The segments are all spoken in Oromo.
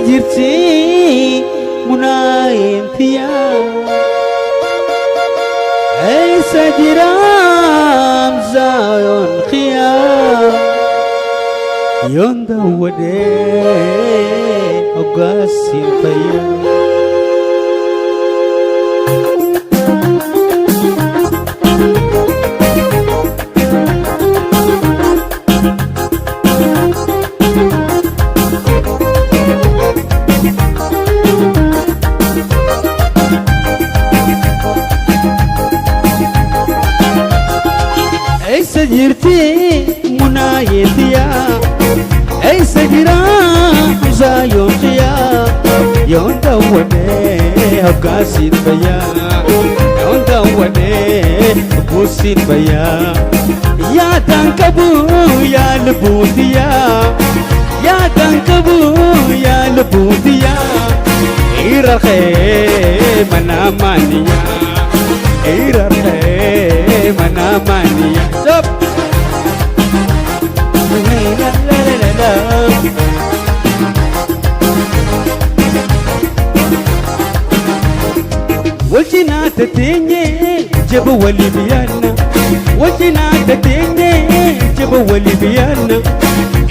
jirti munaayintiya eessa jiraam zaayoon qiyaa yoon daawwadhee hoggaasiin fayyaa jirti munaayintiya eessa jiraam zaayoon qiyaa yoon daawwadhee hoggaasiin fayyaa yoon daawwadhee hogguusiin fayyaa yaadaan qabu yaa lubbuutiyaa yaadaan qabu yaa lubbuutiyaa irarqee manaamaaniyaa irarqee manaamaaniyaa stop وجنا تتني جب ولي بيانا وجنا تتني جب ولي بيانا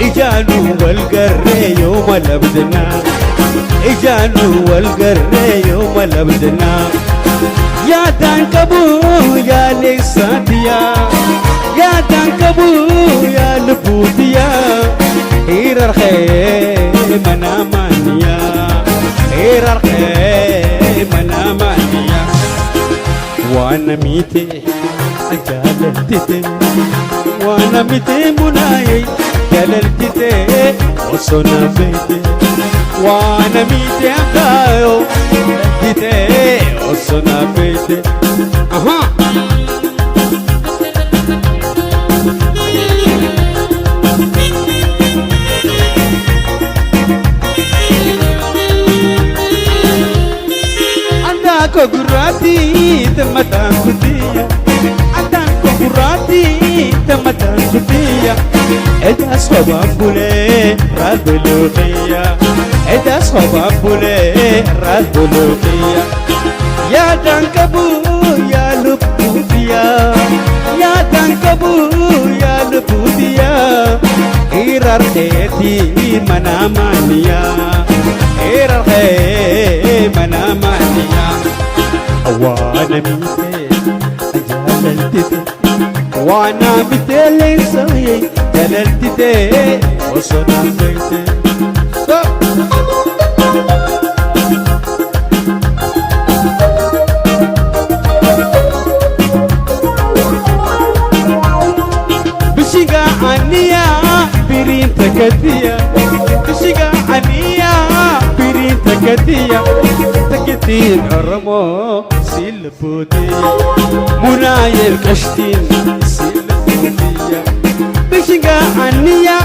إجانو والقرى يوم لبدنا إجانو والقرى يوم لبدنا يا تنكبو يا لساتيا يا تنكبو يا لبوتيا إيرارخي منامانيا إيرارخي منامانيا وانا ميتي جالتتي وانا ميتي مناي جالتتي وصنا بيتي وانا ميتي أخايو جالتتي وصنا بيتي أها Kogurati tematan kutia Adan kogurati tematan kutia Edas khobambule raduluqiya Edas khobambule raduluqiya Ya dankabu ya lubbudiya Ya dankabu ya lubbudiya Irarqeeti manamaniya Irarqee manamaniya وانا ميتي جللتتي وانا ميتي لسوي جللتتي وصنا بيتي بشيقا عنيا برين تكتيا بشيقا عنيا برين تكتيا تكتين أرمو سيلبودية منايل كشتين سيلبودية بشقا عنيا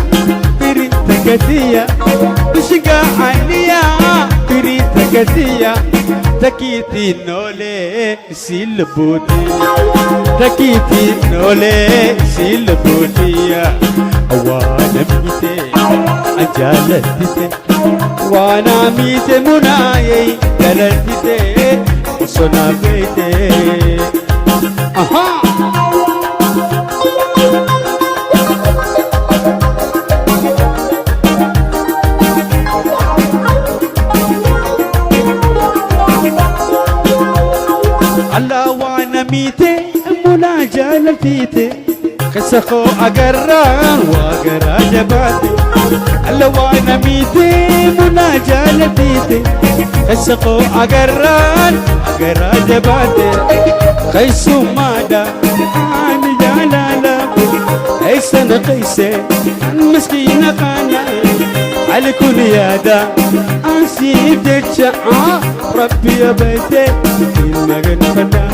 بريد تكتية بشقا عنيا بريد تكتية تكيتين نولي سيلبودية تكيتين نولي سيلبودية وانا ميتي أجالتتي وانا ميتي منايل جللتتي وصنا بيتي أها الله وانا ميتي منا جللتتي خسخو أقران وأقرا جباتي الله وانا ميتي منا جللتتي خسخو أقران أقرا جباتي خيسو مادا عاني جلالا أيسن قيسي مسكينة قانا على كل يادا أنسيب دجا ربي يا بيتي في المغن فدا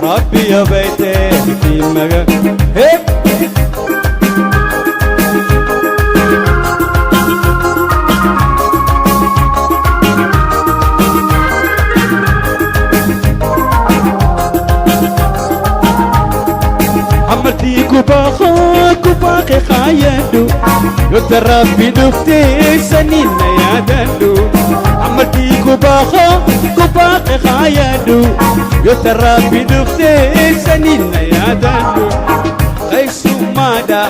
ربي يا بيتي في المغن عمرتي كوباخو كوباخي خايدو يتربي دفتي سنين يا يادلو عملتي كوباخ خايدو يترى بدفتي سنين يادلو غيسو مادا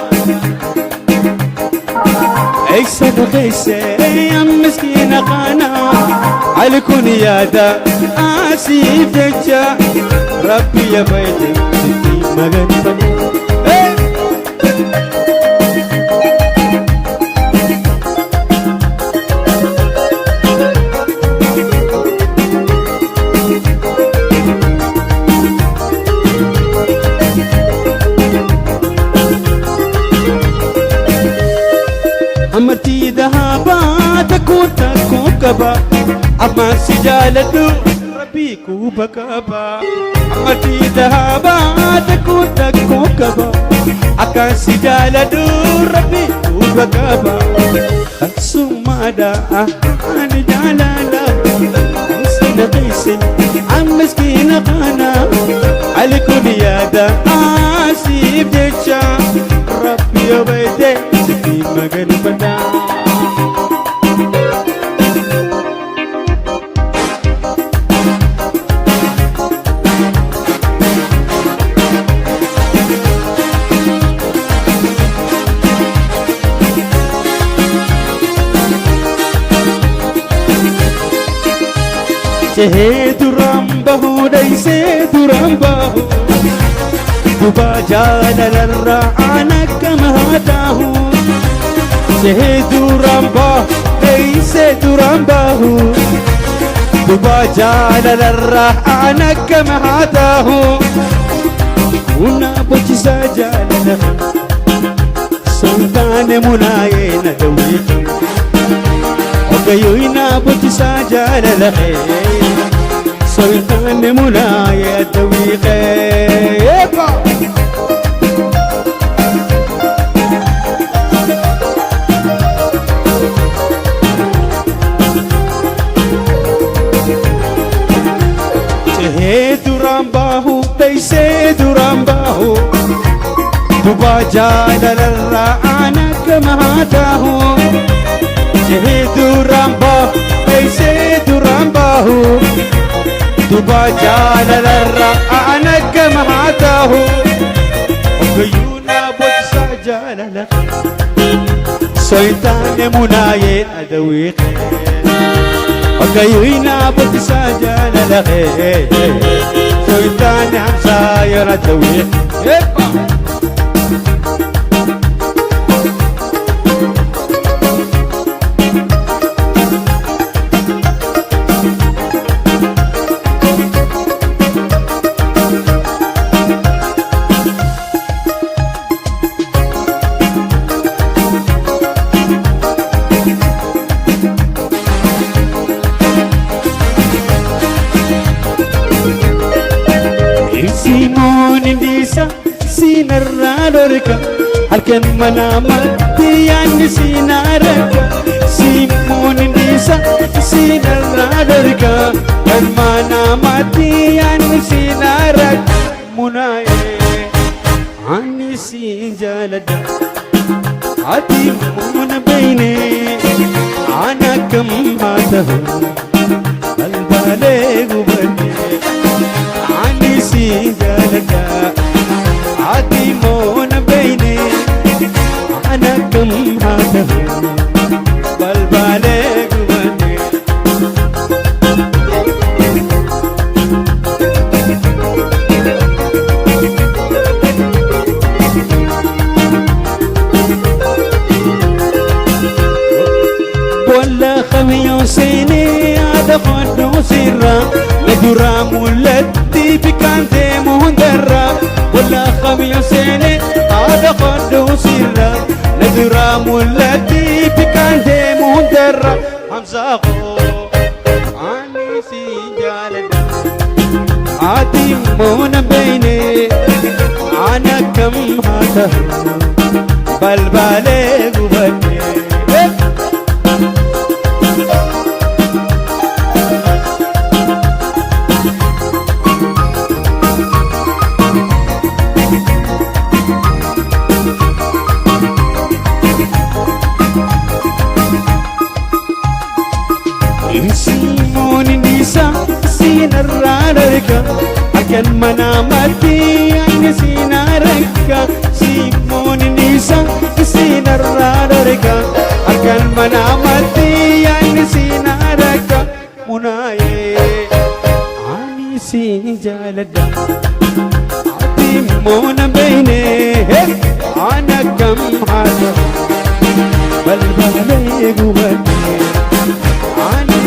عيسى غيسى يا مسكينة قانا عليكن يادا آسيف دجا ربي يا بيتي ستي مغنبا أمرتي ذهبا تكون كوكبا أما سجالة ربي كوبكبا أمرتي ذهبا تكون كوكبا أكا سجالة ربي كوبكبا خلصوا مادا أنا جالالا أمسين قيسي عم مسكين قانا عليكم يادا آسيب ديشا ربي يا بيتي ستي مغن بدا Sehetu rambahu dai sehetu rambahu Duba jalalarra anakka mahatahu Sehetu rambahu dai sehetu rambahu Duba jalalarra anakka mahatahu Una bachisa jalalarra Sultane munaye na dawiki Ogayuina bachisa jalalarra سلطان مولاي الدويقة شهيد رامباهو تيسيد رامباهو دبا جال الرعانة كما هاتاهو شهيد رامباهو تيسيد رامباهو دبا جالالا أنا كما عتاه وكيونا بوتسا جالالا سيطان منايين أدويق وكيونا بوتسا جالالا سيطان عمساير أدويق Simon Indisa sinarralorka halkan manamatti yanni sinarka Simon Indisa sinarralorka halkan manamatti yanni sinarka munaye anni sinjalada ati mun bayne anakam hatahu albale gubane سيجالك عادي مون بيني أنا كم هذا بالبالغ مني ولا خميو سيني هذا خدو سيرا ندرا مولتي بكانتي مهندرا ولا خميو سيني هذا خدو سيرا ندرا مولتي بكانتي مهندرا همزاقو عني سيجالنا عادي مون بيني أنا كم هذا بالبالغ بني halkan manaamatti ani siin arga Simon Nisa siin arga halkan manaamatti ani siin arga Munaaye ani siin jaaladha ati moona beeyne ana kam haadha balbalee gubadhe ani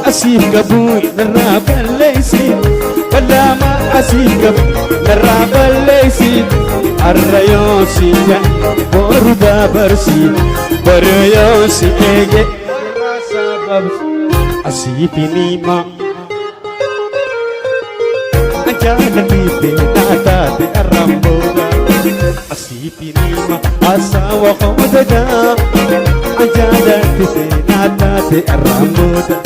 أسيب قبول نراب الليسي ولا ما أسيب قبول نراب الليسي الريوسي بردا برسي بريوسي ايجي سبب أسيب نيما أجالني بناتات الرمبوغا أسيب نيما أساوى خمددا أجالني بناتات الرمبوغا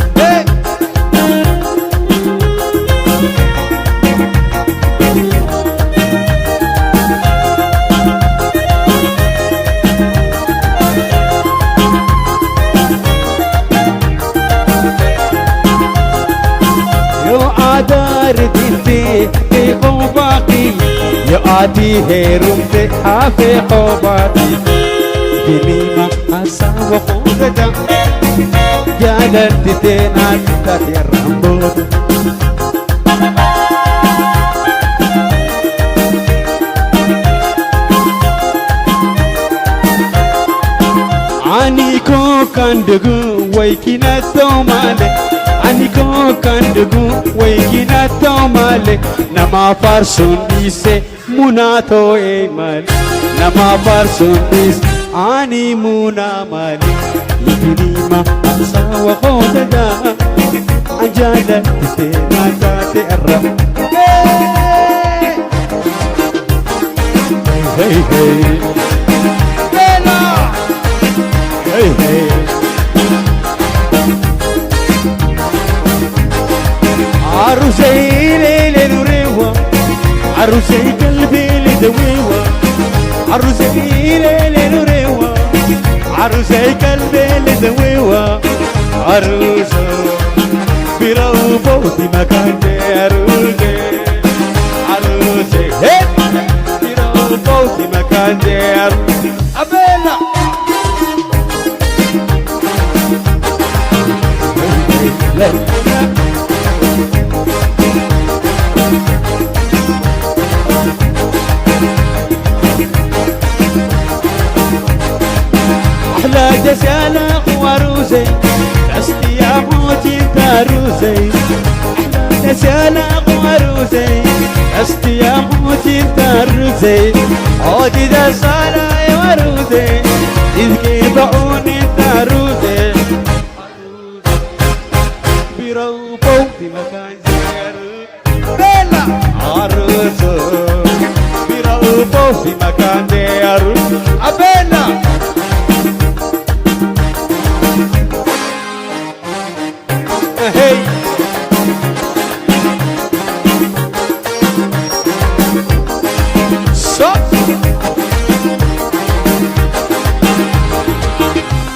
في قوباتي يؤدي هيرمتي حافي قوباتي بنيمة أسا وخوضة جالت تينات تاتي الرمبود عنيكو كاندقو ويكينا تومالي Aniko kandugu waykina tomale nama farsun dise munato emal nama farsun dis ani muna mali ibnima asawa khodaga ajada tena tate arra hey hey bela hey hey عروسي ليلة نوريوة عروسي قلبي لدويوة عروسي ليلة نوريوة عروسي قلبي لدويوة عروسة بيرو بوتي مكان دي عروسي عروسي بيرو بوتي مكان دي عروسي أبينا أحلى جسالة وروزي أستي يا موتي تاروزي أحلى جسالة وروزي أستي يا موتي تاروزي عودي دا صالة وروزي إذكي بعوني تاروزي بيرو بوتي مكان زيارو بيلا عروسو بيرو بوتي مكان زيارو أبيلا hey so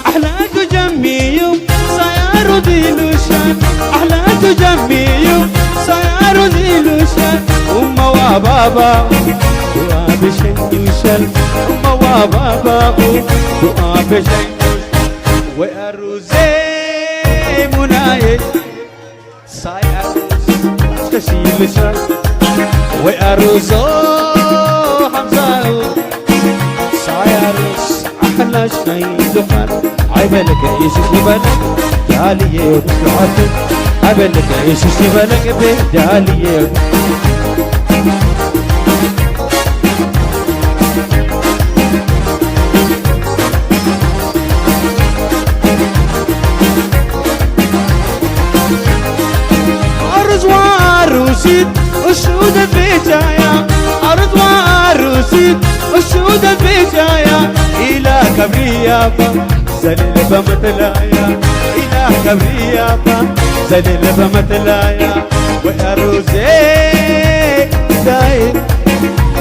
أحلى تجمي سيارو ديلوشان أحلى تجمي سيارو ديلوشان أمه وبابا دعا بشنوشان أمه وبابا دعا بشنوشان وأروزي منايد ساي أروز تشيل شال وأروزو حمزاو ساي أروز أحلى شيء دخان عيبلك يشوف بالك جالية وبسعته عيبلك يشوف بالك بجالية عروسيت الشودة بيجايا أرض وعروسيت الشودة بيجايا إلى كبريابا زلل بمثلايا إله كبريابا زلل بمثلايا وأروزي داير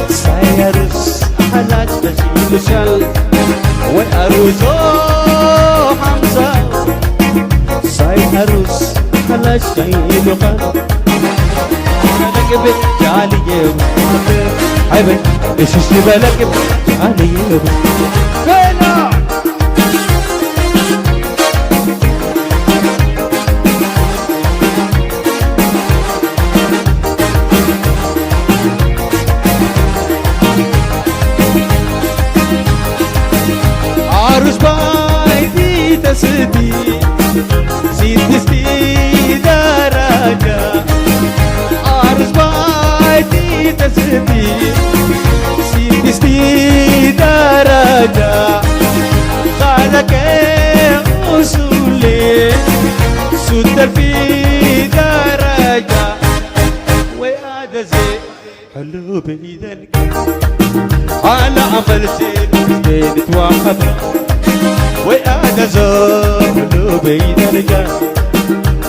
سايرس حلاج تشيل شل وأروزو حمزة سايرس حلاج تشيل قل بلك جالي عيبك ايش بلك جالي فينا عروس بايدي تسدي سيدستي درجة عروس بايدي تسدي سيدستي درجة قالك أصولي سدر في درجة وهذا زي حلو بيدك على عمل زين زين توحد وأنا زوب بين الرجال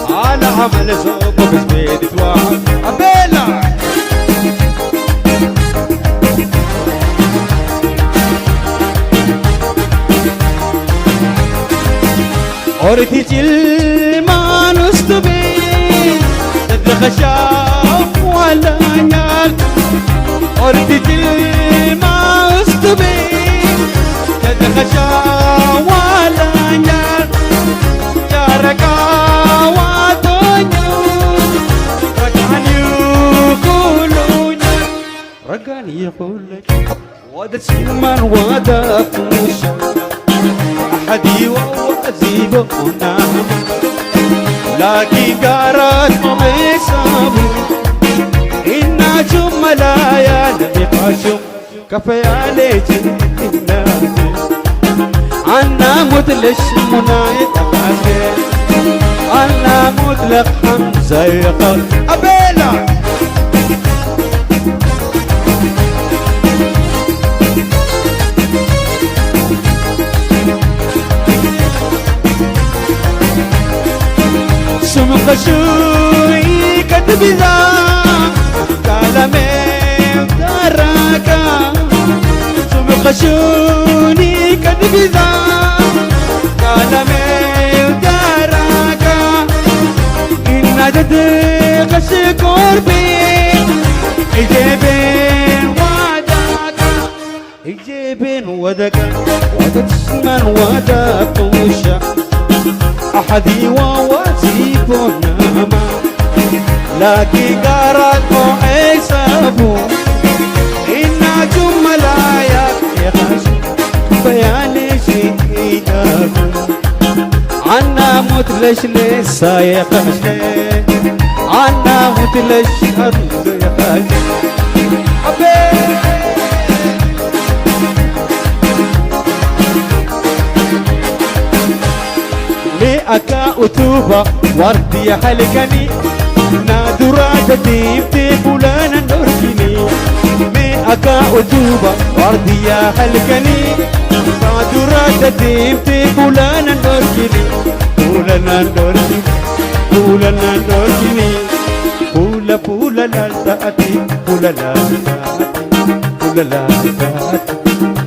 على عمل زوب زين توحد أبيلا أورتي تل ما نستبين تدخشام ولا نال أورتي تل ما نستبين تدخشام ولا نال يا ركاوات رجعني يقولك وادت سلمان وادت موشا أحدي وأزيب ونام لكن قارت مبيسابو إنا جملايا نبي قاشم كفي عليك النادي عنا مدلش منايت أخاكي عنا مدلق حمزة يقال أبيلا سمقشوي كتبذا كلامي دراكا سمقشوني كتبذا كلامي دراكا إن جدك شكور بي إجابين وداكا إجابين وداكا ودتسمن وداكوشا أحدي ووازيب وناما لكن قارت وحسابو إنا جملايا يخشو بياني شيداكو عنا متلش لسا يخشي عنا متلش أرض يخشي أكا أتوبة وردي حلقني نادرا جديد تبولانا نوركني مي أكا أتوبة وردي حلقني نادرا جديد تبولانا نوركني بولانا نوركني بولانا نوركني بولا بولا لا تأتي بولا لا تأتي بولا لا تأتي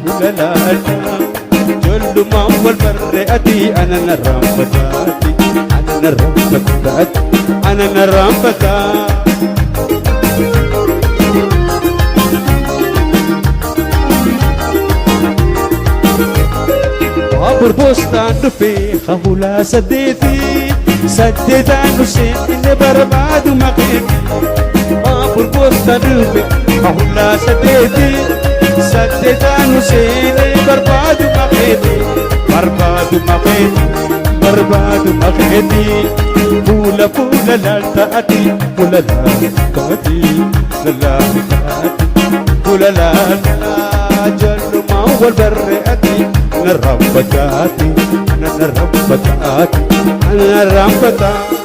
بولا لا تأتي جل ما هو البرئتي أنا نرمفتاتي أنا نرمفتاتي أنا نرمفتاتي بابر بوستان في خهولا سديتي سديت عنه شيء إني برباد مقيمي بابر بوستان في خهولا سديتي سديت عنه شيء إني برباد مقيمي برباد مقيمي برباد مقيمي بولا بولا لا تأتي بولا لا تأتي لا لا تأتي بولا لا جل ما هو البرئتي أنا الرمبتاتي أنا الرمبتاتي أنا الرمبتاتي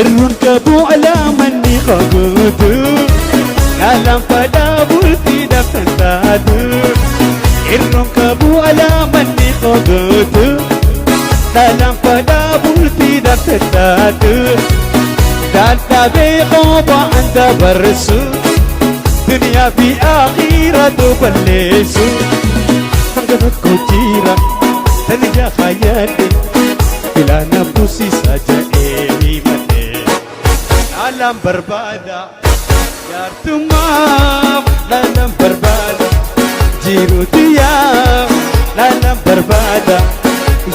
irrun qabu alaamanni qabuutu laalaan fadhaa bultii daftan taatu irrun qabu alaamanni qabuutu laalaan fadhaa bultii daftan taatu dadhabee qophaan dabarsu duniyaa fi aakhiratu balleessu hanga tokko jira tani jaafayyadhe filaana buusisaa jedhee himate laalaan barbaada jaartummaaf laalaan barbaada jiruutiyaa laalaan barbaada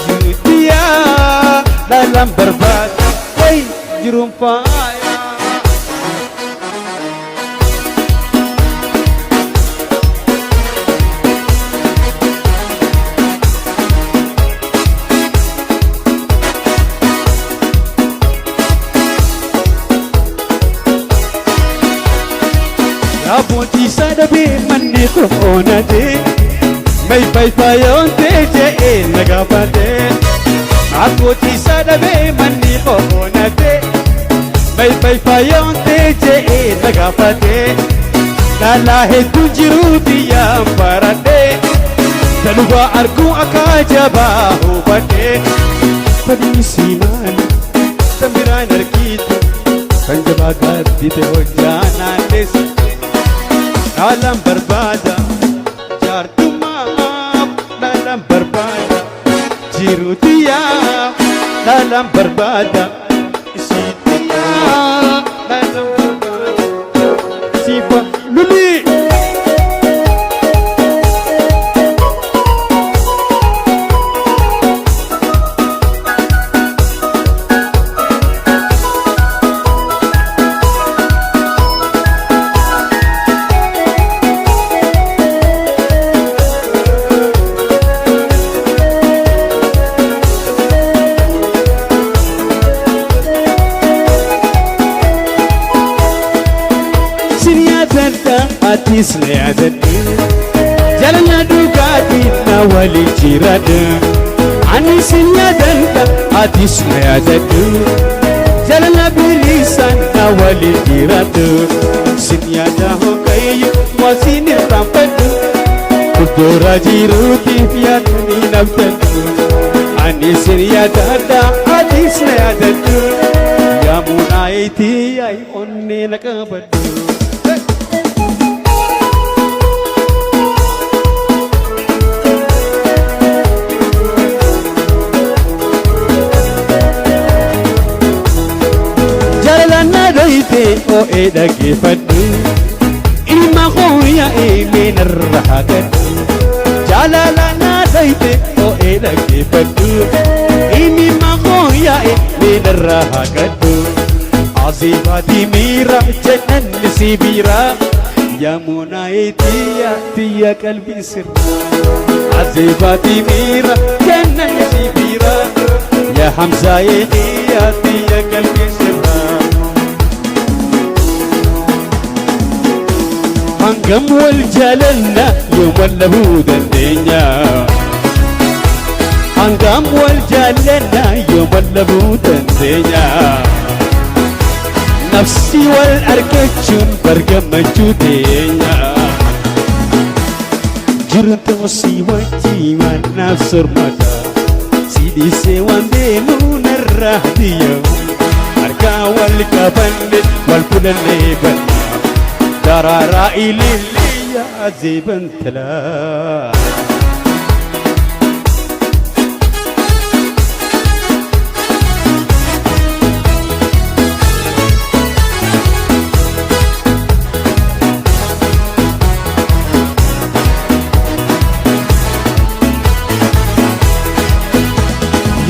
jiruutiyaa laalaan barbaada way jiruun faaya. Abbootii sadabee manni qofoonate may fayfayoonte je'ee nagaafate abbootii sadabee manni qofoonate may fayfayoonte je'ee nagaafate laalaa hedduu jiruu biyyaan baradhe dalubaa arguu akka jabaa hubadhe fadhiisii maali kan biraan argitu kan jabaa gaaddite hojjaanaalles laalaan barbaada jaartummaaf laalaan barbaada jiruutiyaa laalaan barbaada isiitiyaa laalaan barbaada siifa lulii. Atis na yaadadhe jalala dhugaatiin na waliin jiradhe anis hin yaadadha atis na yaadadhe jalala bilisaan na waliin jiradhe sin yaada hogayyo wasiin irraanfadhu fuuldura jiruutiif yaadanii nabdadhu anis hin yaadadha atis na yaadadhe yaamunaayitii yaay onnee na qabadhu. O dhaggeeffadhu ilma hooya eeleen irra haqadhu jaalala naa dayte o dhaggeeffadhu ilma hooya eeleen irra haqadhu aziifati miira jannanni si biira yaamunaayitii tiyya qalbii sirra aziifati miira jannanni si biira yaa hamzaayitii tiyya qalbii sirra. Hangam wal jaalanna yooma labuu dandeenya hangam wal jaalanna yooma labuu dandeenya nafsi wal argachuun bargammachuu teenya jirtu si wajjii maanaaf sormata si dhiisee waan deemuu narraa hadiyamu harkaa wal qabanne wal fuudhannee banna. Darara ililiya azibantala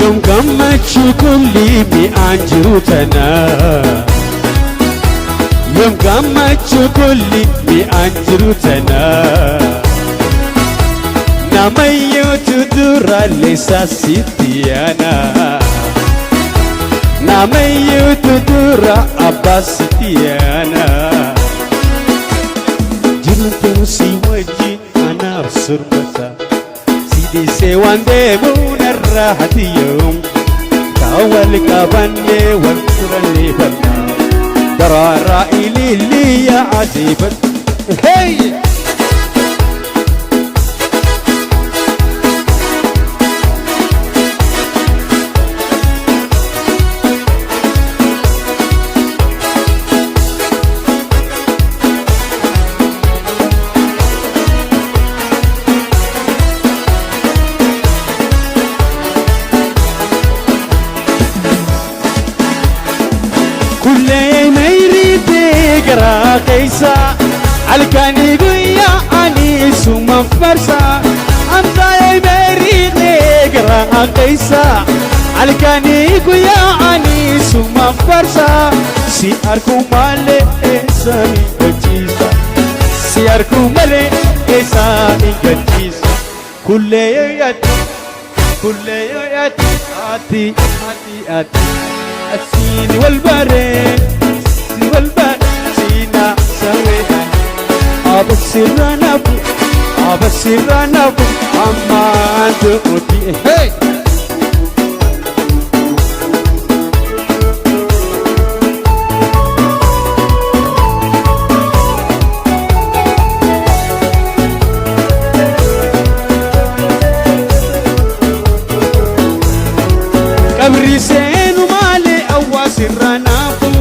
Yom gammachuu kulli mi'aan jiru tana Yom gammachuu kulli mi'aan jiru tana namayyootu duraallee saasitti yaana namayyootu dura abbaasitti yaana jirtu si wajjin anaaf surmata si dhiisee waan deemuu narraa hatiyoom والكبني والكرني بنا درارا إلي يا عجيبة هي كل ما يريد يقرا قيسا الكاني قويا انيس ومفرسا امضى ما يريد يقرا قيسا الكاني قويا انيس ومفرسا سياركم مالي اسامي كجيسا سياركم مالي اسامي كجيسا كل ياتي كل ياتي اتي اتي اتي السين والبرين السين والبرين سينا سويها أبصر نبو أبصر نبو أما تقولي هي كبري سين siranafu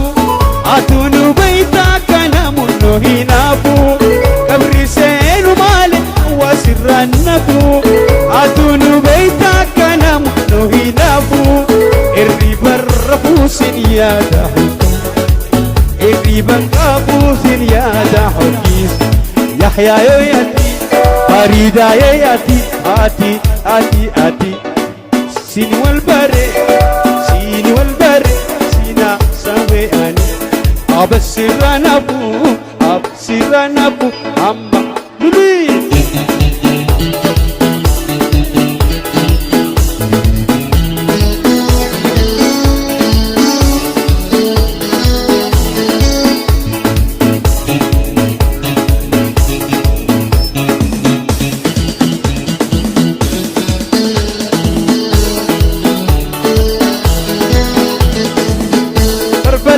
atunu baita kana munno hinafu kabri senu male wa siranafu atunu baita kana munno hinafu irribarrafu sin yadahu irribanqafu sin yadahu kis yahya yati farida yati ati ati ati sin wal bare sin wal bare أبصر نبو أما لولي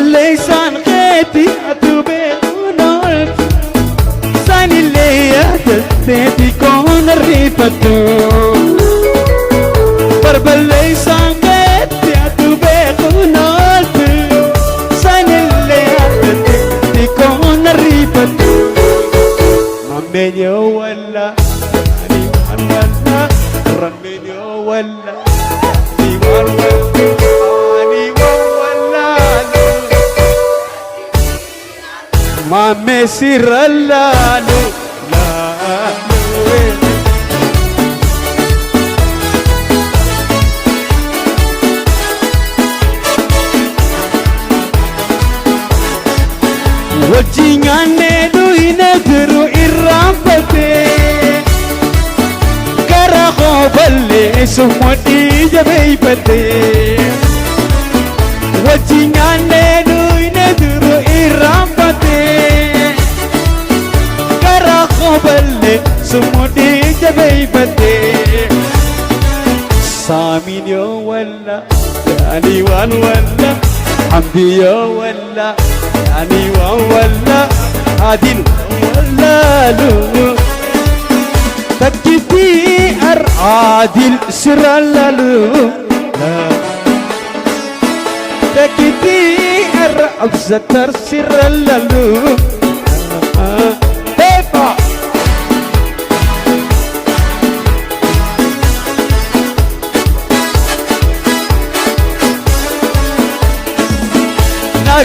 الليسان قيتي أتوبيتونول ساني اللي يهتدتي كون الريفتو برب الليسان قيتي أتوبيتونول ساني اللي يهتدتي كون الريفتو مامينيو ولا أني ولا رمينيو ولا أني ولا ما مسير اللالو وجينا ينذروا الرافته كرهوا بلي سمودي جبيبته وجينا ينذروا الرافته بلي سمودي جبيبتي سامينيو ولا يعني وان ولا حمديو ولا يعني وان ولا عادل ولا لو تكتي عادل سر لالو تكتي أبزتر سر لالو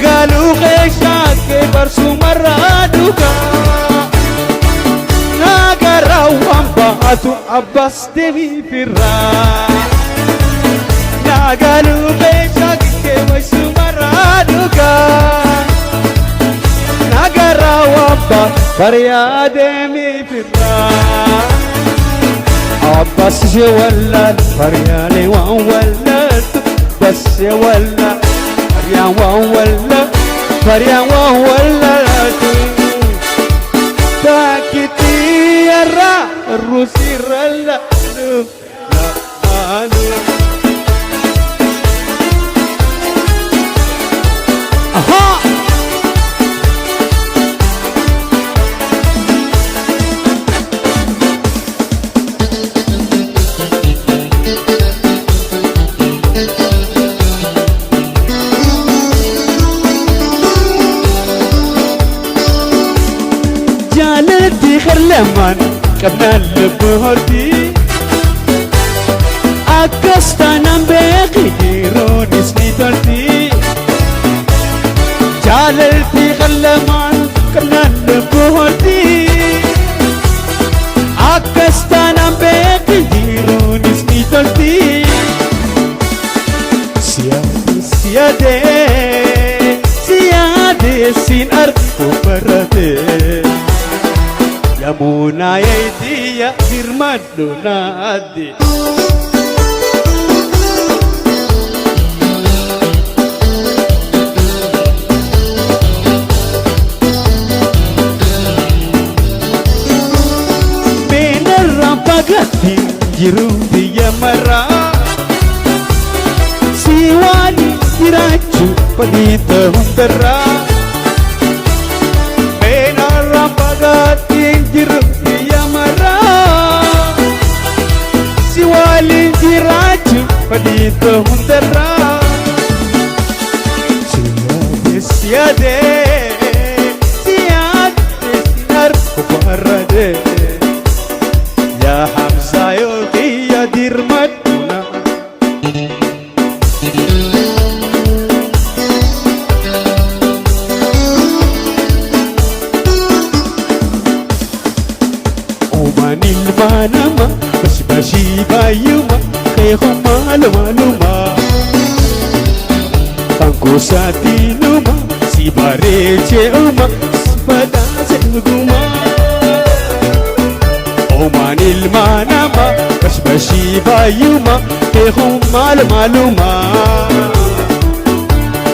قالوا غيشات كبرسو مرادوكا ناقرا وانبعتو عباس دمي في الراح قالوا غيشات كبرسو مرادوكا ناقرا وانبعتو فريا دمي في الراح عباس جوالات فريا لي وانولات بس جوالات فريان ولا فريان ولا تاكتي الروسي رلا lamaan qabnaan lubbuu hortii akkas taanaan beeki dhiiroonis ni toltii jaalaltii kan lamaan qabnaan lubbuu hortii akkas taanaan beeki dhiiroonis ni toltii siyaadee siin argu barate yamunaa yeetiya dirmadhu naadde beenarraan fagaatti jiru biyya maraa si waliin jiraachuu fadhiita hundarraa beenarraan fagaatti jiru biyya maraa si waliin jiraachuu fadhiita hundarraa siyaadee siin argu barate yaa Hamzaa yoo kiyya dirmadhu ilmaanama bashbashii baay'uma keekuma lumaaluma kan gosaatiinuma si bareecheuma si badhaase dhuguma oomaan ilmaanama bashbashii baay'uma keekuma lumaaluma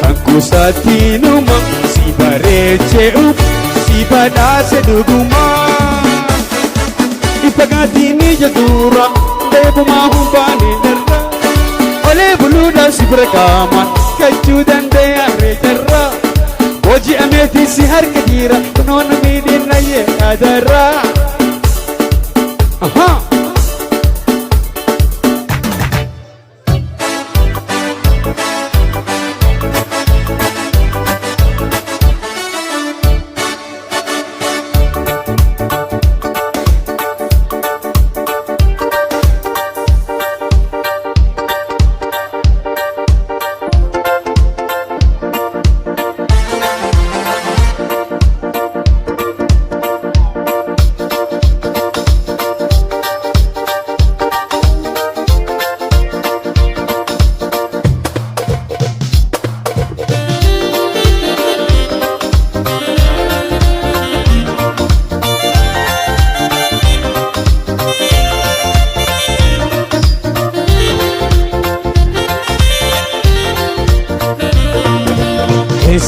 kan gosaatiinuma si bareecheuma si badhaase dhuguma Ipagaatini jadura deebumaa humbaani darra olee buluudhaan si bira qaamaan kachuu danda'e jarra hojii ameetii si harka jira kunoona miidhina yeedhadarra.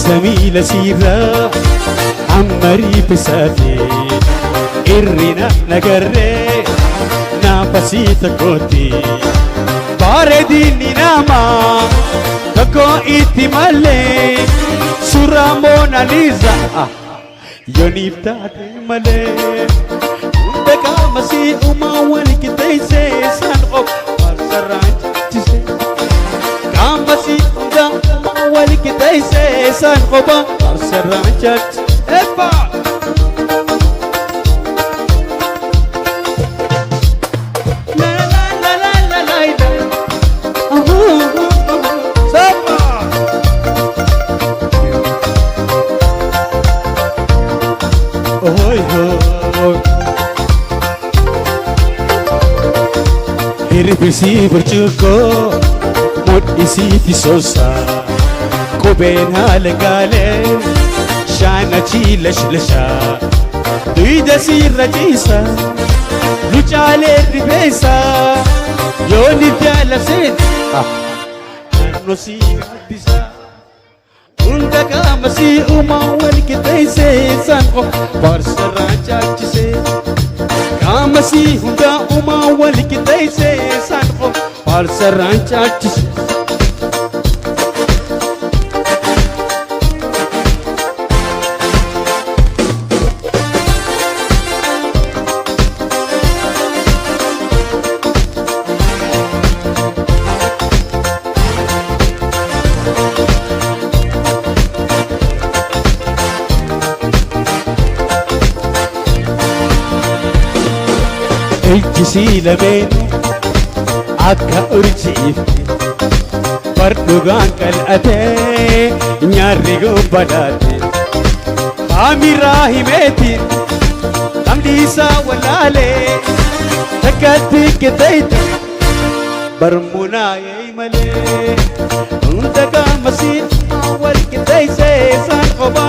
Samiila siirraa ammarii bisaatee irrina nagarree naafasii takkooti bareedinni namaa tokko itti malee suuraa Moonaliizaa yooniif taate malee hunda qaama si'umaa wal qixxeessee isaan of farsarraan jechisee qaama si'umaa wal qixxeessee isaan qofa farsarraan jechisee. Hir'isii burcuqqoo mudhisiiti soosaa qubeen haala gaalee shaana chiilashilashaa duyda siirra ciisa lucaalee rifeensaa yooniif jaalabseen naannoo sii gaaddisaa hunda qaama si'umaa wal qixxeessee isaan of farsarraan caalchisee qaama sii hunda umaa wal qixxeessee isaan of farsarraan caalchisee. ijjisii lameenu akka urjiifte fardugaan qal'atee nyaarri gobbadhaate kaamiraa himeetiin namni isaa walaalee takkatti qixeeyte barmunaayee malee hunda gaamasiin wal qixeeyse isaan qoba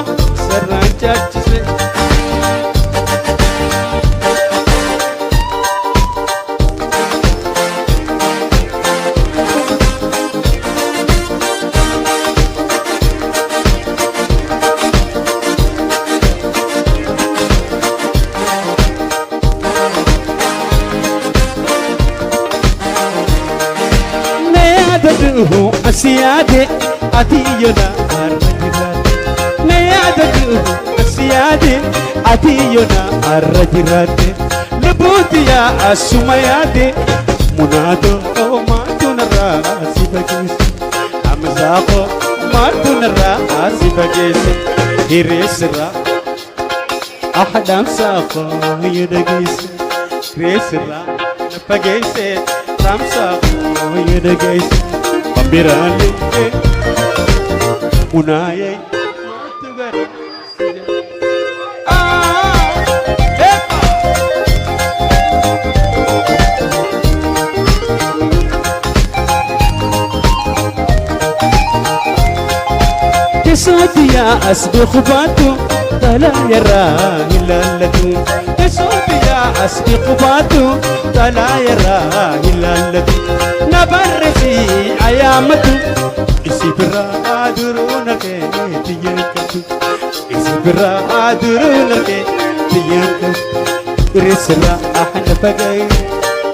sarraan chaachise. Asiyade atiyona arrajirate ne yadadu asiyade atiyona arrajirate lebutiya asumayade munado matuna sibagis amzaqo matuna sibagis hiresra ahadam saqo yudagis hiresra napagese ramsaqo yudagis Pambirale Munaye Kesotiya asbiqubatu tala yara hilalatu Kesotiya asbiqubatu tala yara hilalatu Nabarresi ayamatu isibra aduruna ke tiyankatu isibra aduruna ke tiyankatu irisra ahna pagay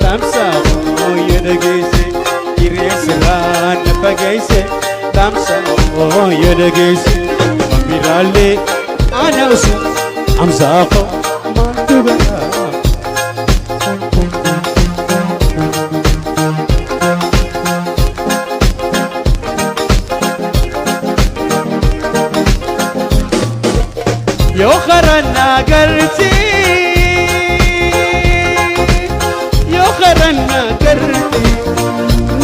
tamsa yedagese irisra ahna pagayse tamsa yedagese mamirale ana usu amzaqo mantuga Yo kharana garti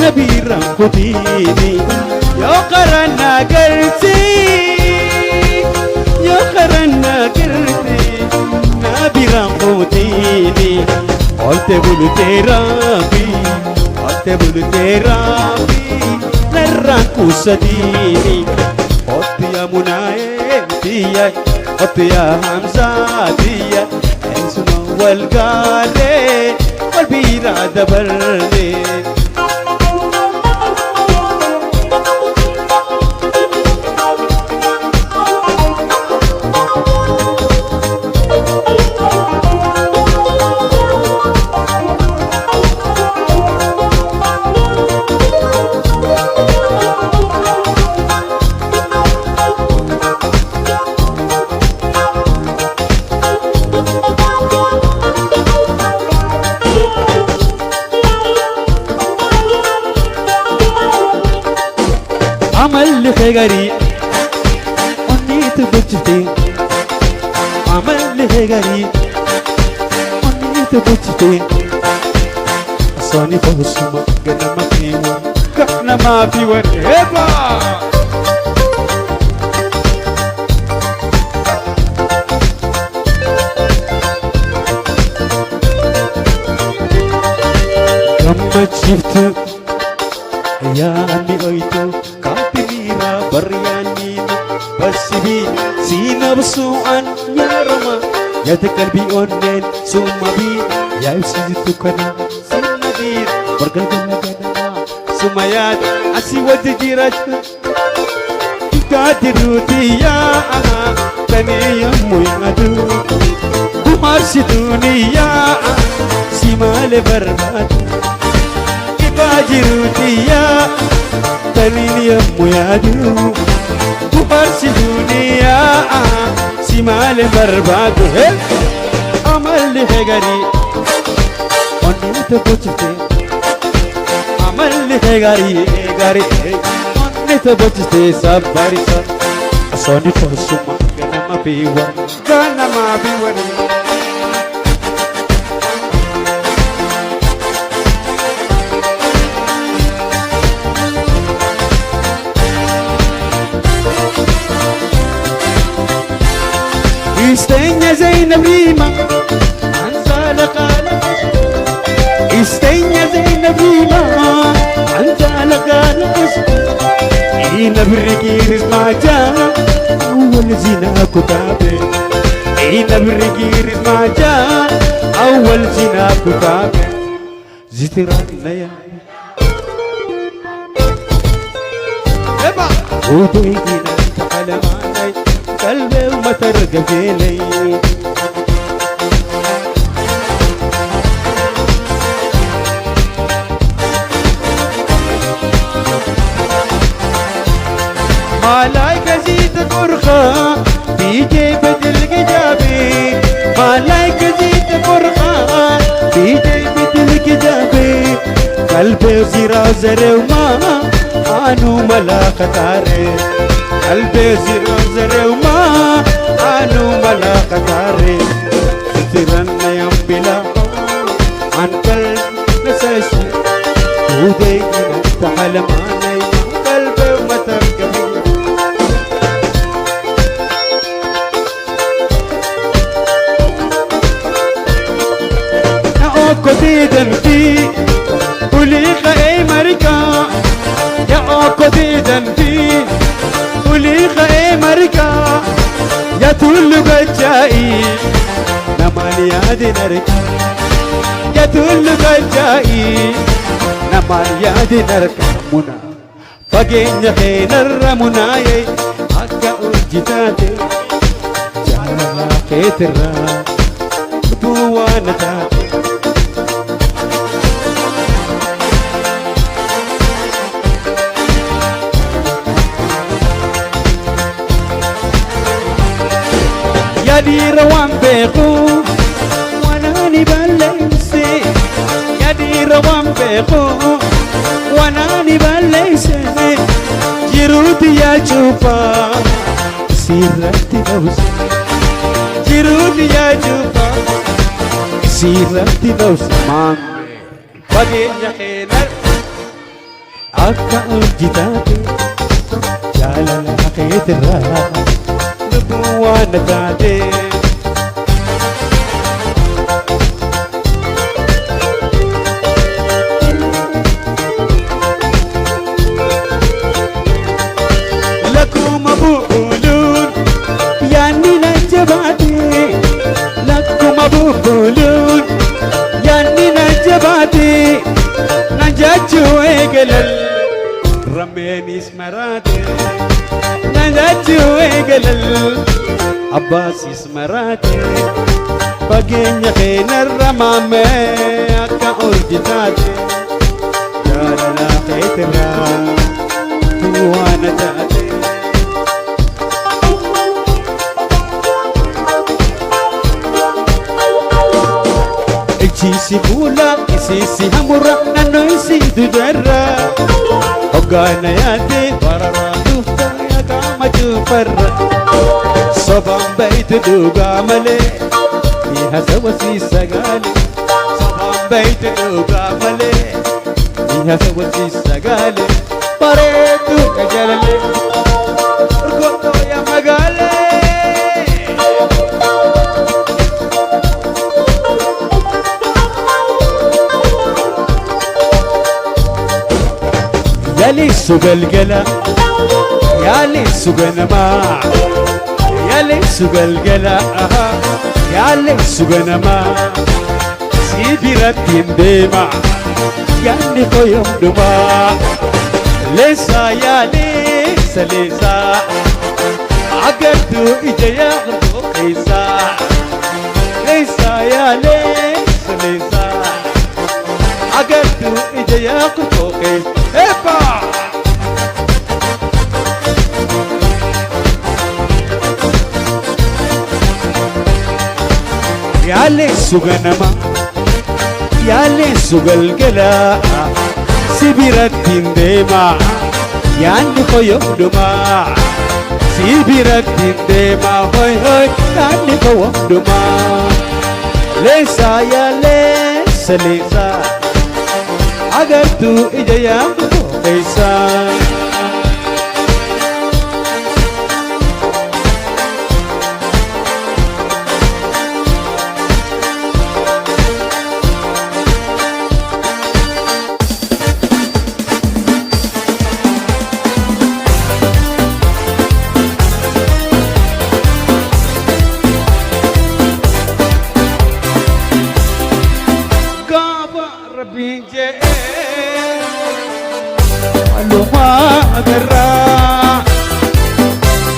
Nabira khudini Yo kharana garti Nabira khudini Alte bulu tera bi Narra kusadini Otiya munaye tiya Otiya Hamza diya Ensuma walgale Walbira dabarle عمل خيري ونيت بجتي عمل خيري ونيت بجتي صاني فوسما قلنا ما في ور قلنا ما في ور هبا كم شفت يا أمي أيتو بريانين بس بي سينا بسوءا يا رما يا تقلبي أونين ثم بي يا يسيد تكنا سينا بير برقلنا جنا ثم ياد أسي وجديرك تقدرتي يا أنا تني يمو يمدو بمرشدوني يا سيمال برباد تقدرتي يا تني يمو يدو بمرشدوني يا سيمال برباد عمل لي غري ونيت بوجتي عمل لي غري ونيت بوجتي سباري صوني فوسما كنا ما بيور استنى زينب ريما أنسى لقالك استنى زينب ريما أنسى لقالك إينا برقير اسمع جا أول زنا كتابي إينا برقير اسمع جا أول زنا كتابي زتران يا ودينا على ماني قلبي وما ترقب لي مالايك زيت قرخة في جيبة القجابي مالايك زيت قرخة في جيبة القجابي قلبي وزيرا زري وما أنو ملا قطاري قلبي زيرا زري وما أنو ملا قطاري سترنا يوم بلا عن قلب نساسي ودينا تحلماني قلبي وما تركبي قديدا في وليخ اي مريكا يا قديدا في وليخ اي مريكا يا تولو بجائي نمال يادي نركا يا تولو بجائي نمال يادي نركا منا فقين خين الرمناي حقا ارجتاتي جالا خيترا بوانتاتي يدي روان بيخو وانا نباليسي يدي روان بيخو وانا نباليسي جيروتي يا جوفا سيرتي دوسي جيروتي يا جوفا سيرتي دوسي مام بقي يخينر أكا الجتاتي جالا لحقيت الراحة وانا قاعدة لكم ابو قولون يعني نجباتي لكم ابو قولون يعني نجباتي نجات ويقلل رميني اسمراتي نجات ويقلل عباس اسمراتي بقين خين الرمامي أكا أرجتاتي يا لا خيتنا وانا تاتي اجيسي بولا اسيسي همرا نانو يسيدو درا وقانا ياتي بررا دوفتا يا قاما جوفرا صبام بيت دوغا ملي فيها سوسي سقالي صبام بيت دوغا ملي فيها سوسي سقالي بريتو كجلالي ركوتو يا مقالي يالي سوق القلا يالي سوق النماع يالي سوق القلا يالي سوق النماع سيدي رتين ديما يعني قيم دماع لسا يا لسا لسا عقدتو إجيا غربو قيسا لسا يا لسا لسا عقدتو إجيا غربو قيسا إيبا يالي سوق النما يالي سوق القلا سيبيرتين ديما يعني قيم دماع سيبيرتين ديما هوي هوي يعني قيم دماع ليسا يا ليسا ليسا عقدتو إجيا قيسا walumaa agarraa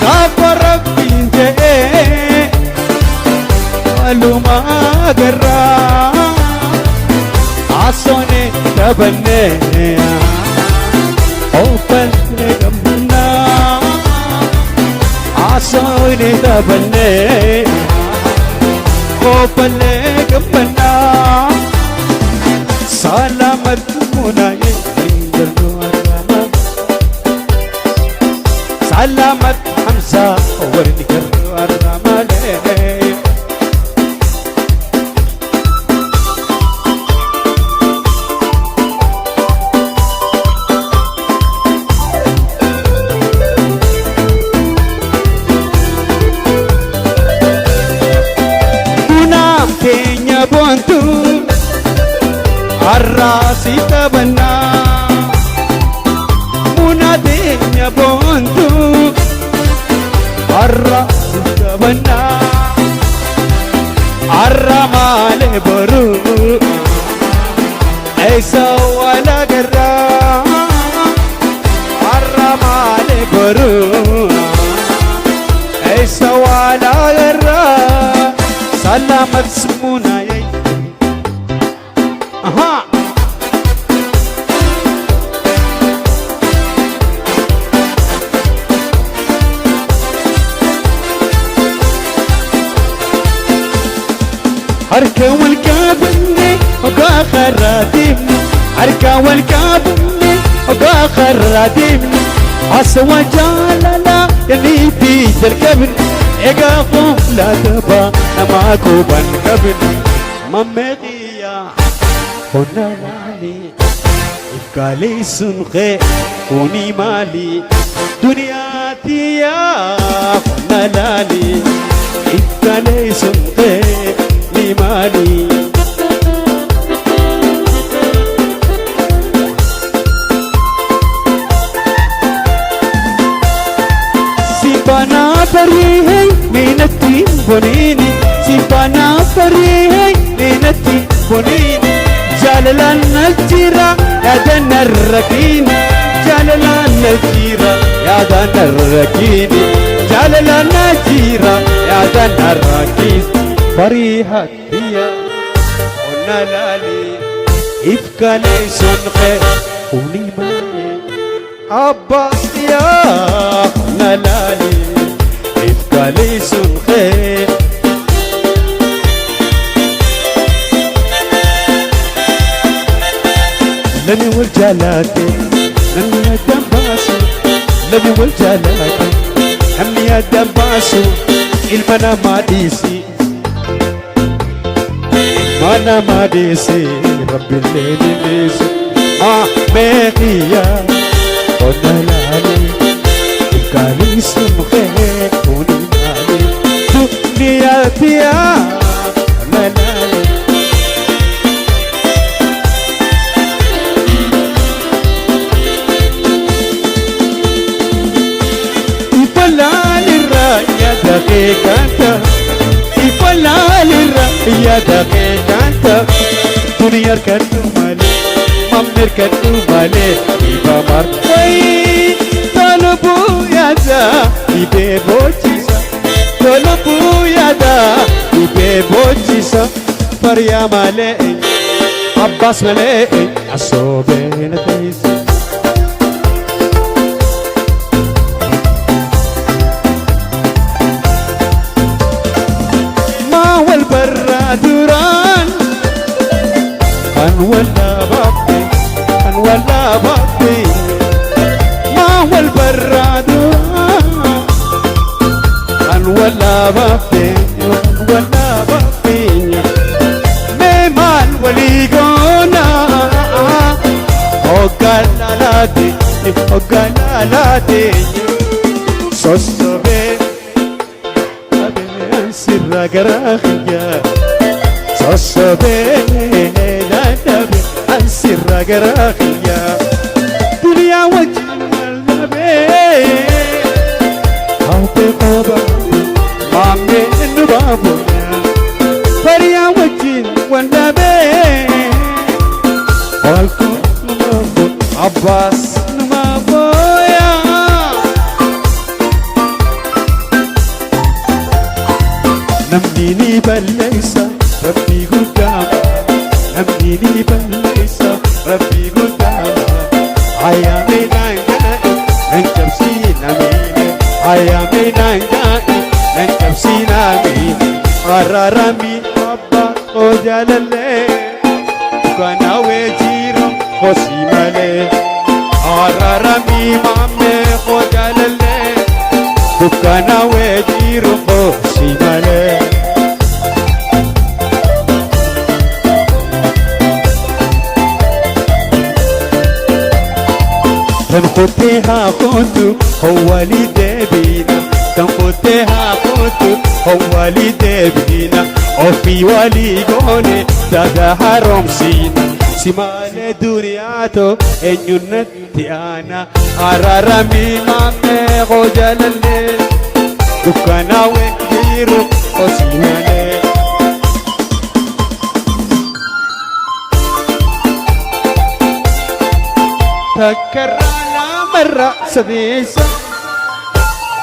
gaafa rabbiin jedhee walumaa agarraa asoone dabannee oofallee gamnaa asoone dabannee oofallee gamnaa salamat munaye indarno arama salamat hamza warni garno arama le munam kenya bontu arrasi tabanna munadenya bontu arrasi tabanna arramale baru aisa wala garra arramale baru aisa wala garra salamat semuna yai aha harka walkaabne ogaa kharaadimne harka walkaabne ogaa kharaadimne aswa jaalala yaniifi jalqabne egaa qoflaataba namaa quban qabne mammeeqiya honnalaali ifkaalii sunqee kuni maali duniyaatiya honnalaali ifkaalii sunqee mali sibana farihe minati bonini sibana farihe minati bonini jalalan najira yadan arrakini jalalan najira yadan arrakini jalalan najira yadan arrakini فريحة هي قلنا لالي إفكالي سنخي قولي مالي عباس يا قلنا لالي إفكالي سنخي لمي والجالاتي لمي الدنباسو لمي والجالاتي لمي الدنباسو المنا ما ديسي mana madisi rabbil lilisi ma mehiya onalani ikali sumkhe kuni mali dunia tia onalani ifalali raya dakikanta ifalali raya dakikanta dunia kanu male mamir kanu male iba martai tolubu yada ibe bochisa tolubu yada ibe bochisa parya male abbas male asobe natis duran kan wala babbi ma wal baradu kan wala babbi me mal wali gona ogalalati sosobe abe sirra garakhya sosobe la nabi ansirra garakhya dunya wajhal nabi aupe qoba mamme nubabu fariya wajhin wal nabi walku nubabu abbas nubabu ayame nangai nancabsina mine ayame nangai nancabsina mine ararami abba ojalalle kana wejiro khosimale ararami mamme ojalalle kana wejiro khosimale تنقطها كنت هو لدبينا تنقطها كنت هو لدبينا وفي ولي قولي دادا حرم سينا سمال دنياتو إن ينتي أنا أرارمي مامي غجل الليل دكانا وكيرو وسيمالي تكررنا مرة سديسة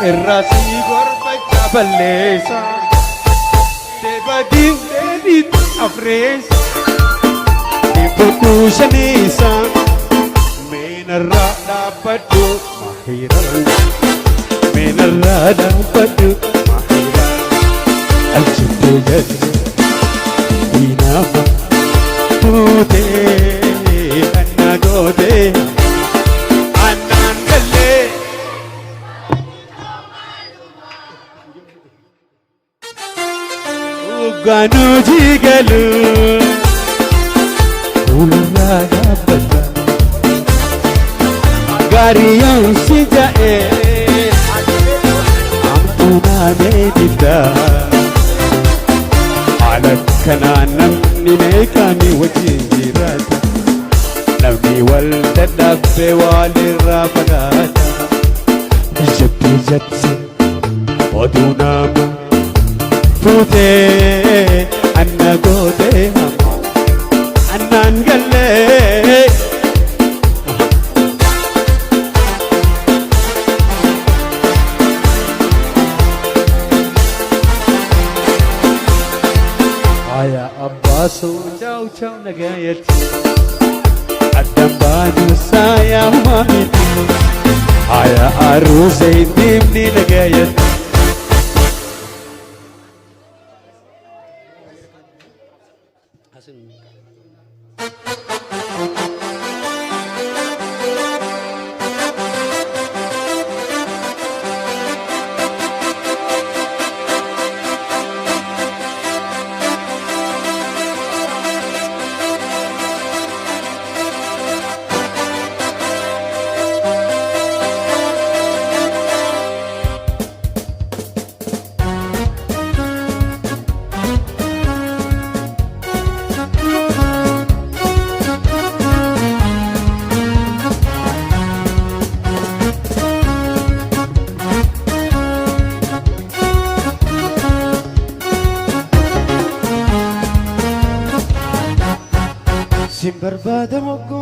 الراسي غرفة بليسة تبدين تبدين أفريسة تبدو شنيسة من الرادة بدو مخيرا من الرادة بدو مخيرا الجد جد بينما توتي أنا دوتي Ganu jigalu ulula dabata gariyan sijae ampuna medida alakana namni nekani wajirata namni waltadabbe walirafadata jabbi jatsi wadunama فوتي أنا قوتي أنا نقلي يا أباس وجاو جاو نقايتي الدنبان وسايا ومامتي يا أروسي ديمني نقايتي Simbarvada hoggu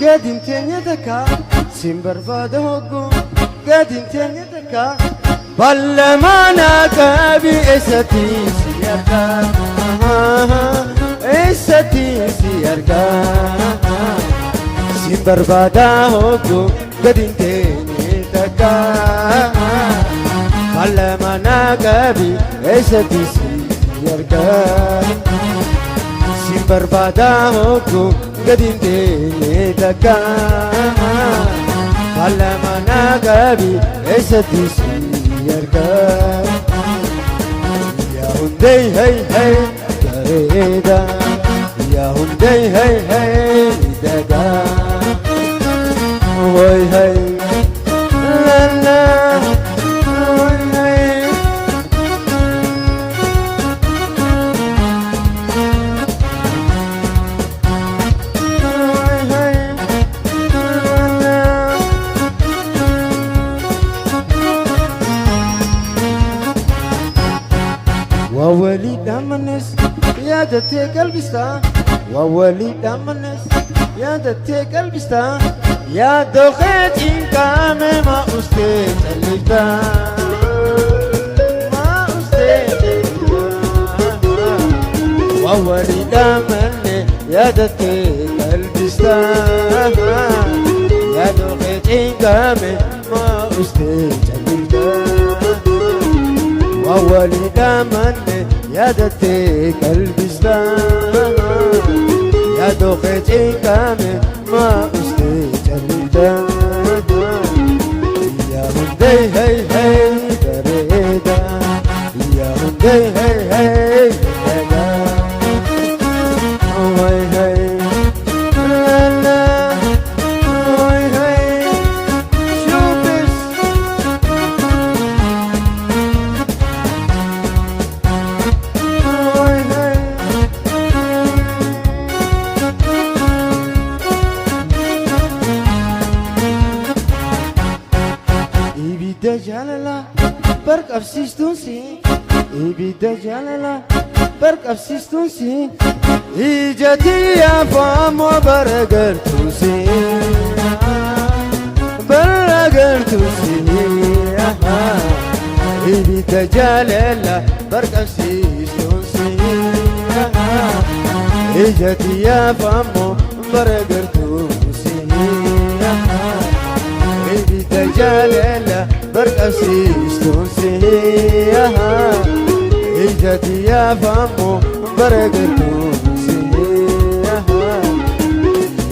gadin teenya takka Simbarvada hoggu gadin teenya takka Ballamana qabi esati siyarga esati siyarga Simbarvada hoggu gadin teenya takka Ballamana qabi esati siyarga Simbarvada hoggu gadin teenya takka Ballamana qabi esati siyarga Ya hundey hey hey gareda Ya hundey hey hey daga Hoy hey la la hoy hey ووليد أمنس يا دتي قلبستا ووليد أمنس يا دتي قلبستا يا دخيت إن كان ما أستيت الليتا ما أستيت ووليد أمنس يا دتي قلبستا يا إنقامي ما أستجلت وأولي دامني يا دتي قلبي ستان يا دوخت إنقامي ما أستجلت يا هندي هي هي دريدا يا هندي هي هي دريدا هاي هاي لا لا هاي هاي شوف هاي هاي إبدا جلالا برك أفسيستونسي إبدا جلالا برك أفسيستونسي إيجاتي يا فامو برقرتوسي برقرتوسي إبدا جلالا برك أفسيستونسي إيجاتي يا فامو برقرتوسي إبدا جلالا برك أفسيستونسي إيجاتي يا فامو برقرتوسي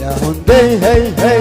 يا هندي هي هي